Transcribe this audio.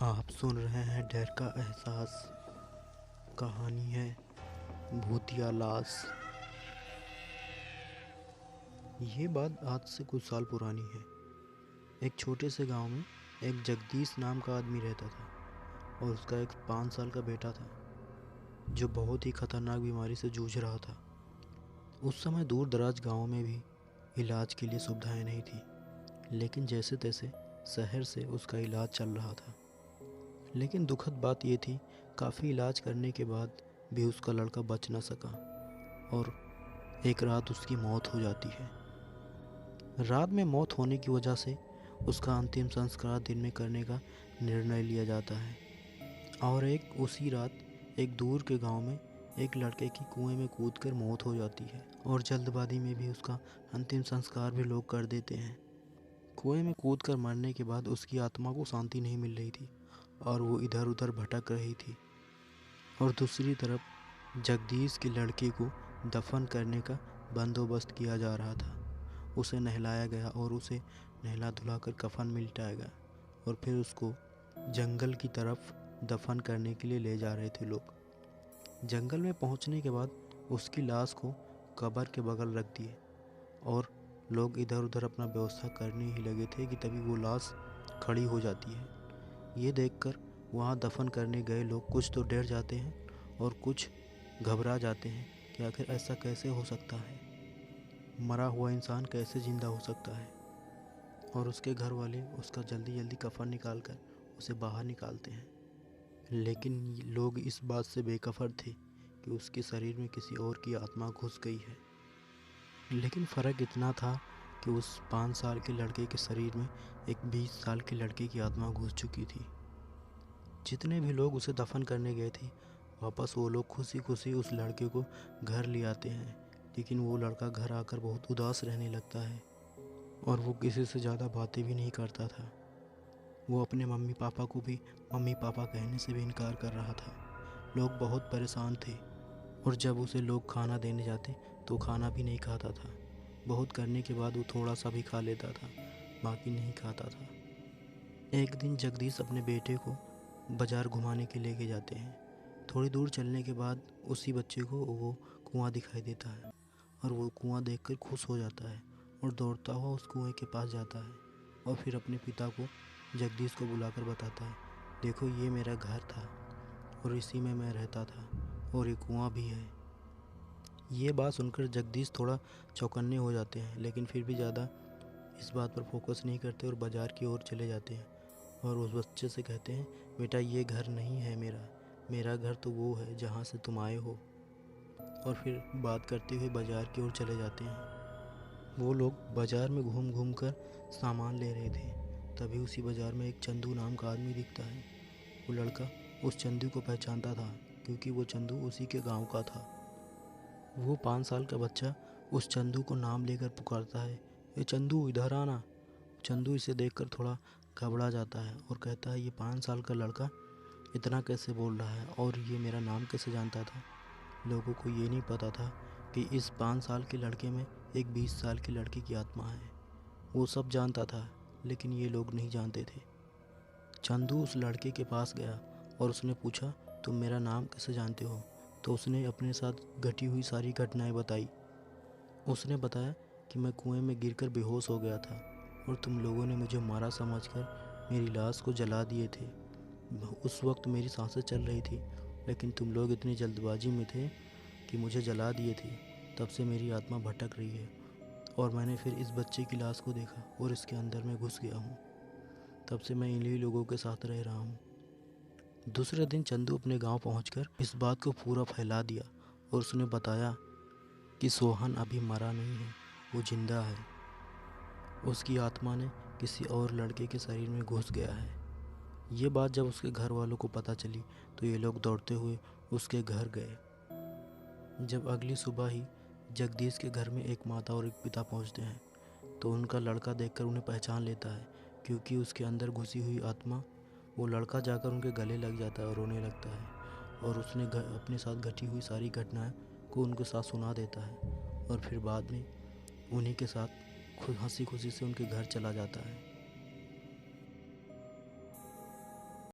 आप सुन रहे हैं डर का एहसास। कहानी है भूतिया लाश। ये बात आज से कुछ साल पुरानी है। एक छोटे से गांव में एक जगदीश नाम का आदमी रहता था और उसका एक 5 साल का बेटा था जो बहुत ही खतरनाक बीमारी से जूझ रहा था। उस समय दूर दराज गाँव में भी इलाज के लिए सुविधाएं नहीं थी, लेकिन जैसे तैसे शहर से उसका इलाज चल रहा था। लेकिन दुखद बात यह थी, काफ़ी इलाज करने के बाद भी उसका लड़का बच न सका और एक रात उसकी मौत हो जाती है। रात में मौत होने की वजह से उसका अंतिम संस्कार दिन में करने का निर्णय लिया जाता है और उसी रात एक दूर के गांव में एक लड़के की कुएं में कूदकर मौत हो जाती है और जल्दबाजी में भी उसका अंतिम संस्कार भी लोग कर देते हैं। कुएं में कूदकर मरने के बाद उसकी आत्मा को शांति नहीं मिल रही थी और वो इधर उधर भटक रही थी। और दूसरी तरफ जगदीश के लड़के को दफन करने का बंदोबस्त किया जा रहा था। उसे नहलाया गया और उसे नहला धुलाकर कफन में लिटाया गया और फिर उसको जंगल की तरफ दफन करने के लिए ले जा रहे थे लोग। जंगल में पहुंचने के बाद उसकी लाश को कब्र के बगल रख दिए और लोग इधर उधर अपना व्यवस्था करने ही लगे थे कि तभी वो लाश खड़ी हो जाती है। ये देखकर वहाँ दफन करने गए लोग कुछ तो डर जाते हैं और कुछ घबरा जाते हैं कि आखिर ऐसा कैसे हो सकता है, मरा हुआ इंसान कैसे ज़िंदा हो सकता है। और उसके घर वाले उसका जल्दी जल्दी कफन निकाल कर उसे बाहर निकालते हैं। लेकिन लोग इस बात से बेखबर थे कि उसके शरीर में किसी और की आत्मा घुस गई है। लेकिन फ़र्क इतना था कि उस 5 साल के लड़के के शरीर में एक 20 साल के लड़के की आत्मा घुस चुकी थी। जितने भी लोग उसे दफन करने गए थे, वापस वो लोग खुशी खुशी उस लड़के को घर ले आते हैं। लेकिन वो लड़का घर आकर बहुत उदास रहने लगता है और वो किसी से ज़्यादा बातें भी नहीं करता था। वो अपने मम्मी पापा को भी मम्मी पापा कहने से भी इनकार कर रहा था। लोग बहुत परेशान थे और जब उसे लोग खाना देने जाते तो खाना भी नहीं खाता था। बहुत करने के बाद वो थोड़ा सा भी खा लेता था, बाकी नहीं खाता था। एक दिन जगदीश अपने बेटे को बाज़ार घुमाने के लेके जाते हैं। थोड़ी दूर चलने के बाद उसी बच्चे को वो कुआं दिखाई देता है और वो कुआं देखकर खुश हो जाता है और दौड़ता हुआ उस कुएं के पास जाता है और फिर अपने पिता को जगदीश को बुलाकर बताता है, देखो ये मेरा घर था और इसी में मैं रहता था और ये कुआं भी है। ये बात सुनकर जगदीश थोड़ा चौकन्ने हो जाते हैं, लेकिन फिर भी ज़्यादा इस बात पर फोकस नहीं करते और बाज़ार की ओर चले जाते हैं और उस बच्चे से कहते हैं, बेटा ये घर नहीं है मेरा घर तो वो है जहाँ से तुम आए हो। और फिर बात करते हुए बाज़ार की ओर चले जाते हैं। वो लोग बाज़ार में घूम घूम कर सामान ले रहे थे। तभी उसी बाज़ार में एक चंदू नाम का आदमी दिखता है। वो लड़का उस चंदू को पहचानता था क्योंकि वो चंदू उसी के गांव का था। वो 5 साल का बच्चा उस चंदू को नाम लेकर पुकारता है, ये चंदू इधर आना। चंदू इसे देखकर थोड़ा घबरा जाता है और कहता है, ये 5 साल का लड़का इतना कैसे बोल रहा है और ये मेरा नाम कैसे जानता था। लोगों को ये नहीं पता था कि इस 5 साल के लड़के में एक 20 साल की लड़की की आत्मा है। वो सब जानता था, लेकिन ये लोग नहीं जानते थे। चंदू उस लड़के के पास गया और उसने पूछा, तुम मेरा नाम कैसे जानते हो। तो उसने अपने साथ घटी हुई सारी घटनाएं बताई। उसने बताया कि मैं कुएं में गिरकर बेहोश हो गया था और तुम लोगों ने मुझे मारा समझकर मेरी लाश को जला दिए थे। उस वक्त मेरी सांसें चल रही थी, लेकिन तुम लोग इतनी जल्दबाजी में थे कि मुझे जला दिए थे। तब से मेरी आत्मा भटक रही है और मैंने फिर इस बच्चे की लाश को देखा और इसके अंदर मैं घुस गया हूँ। तब से मैं इन्हीं लोगों के साथ रह रहा हूँ। दूसरे दिन चंदू अपने गांव पहुंचकर इस बात को पूरा फैला दिया और उसने बताया कि सोहन अभी मरा नहीं है, वो जिंदा है। उसकी आत्मा ने किसी और लड़के के शरीर में घुस गया है। ये बात जब उसके घर वालों को पता चली तो ये लोग दौड़ते हुए उसके घर गए। जब अगली सुबह ही जगदीश के घर में एक माता और एक पिता पहुंचते हैं तो उनका लड़का देखकर उन्हें पहचान लेता है, क्योंकि उसके अंदर घुसी हुई आत्मा। वो लड़का जाकर उनके गले लग जाता है और रोने लगता है और उसने अपने साथ घटी हुई सारी घटनाएं को उनके साथ सुना देता है और फिर बाद में उन्हीं के साथ खुद हंसी खुशी से उनके घर चला जाता है।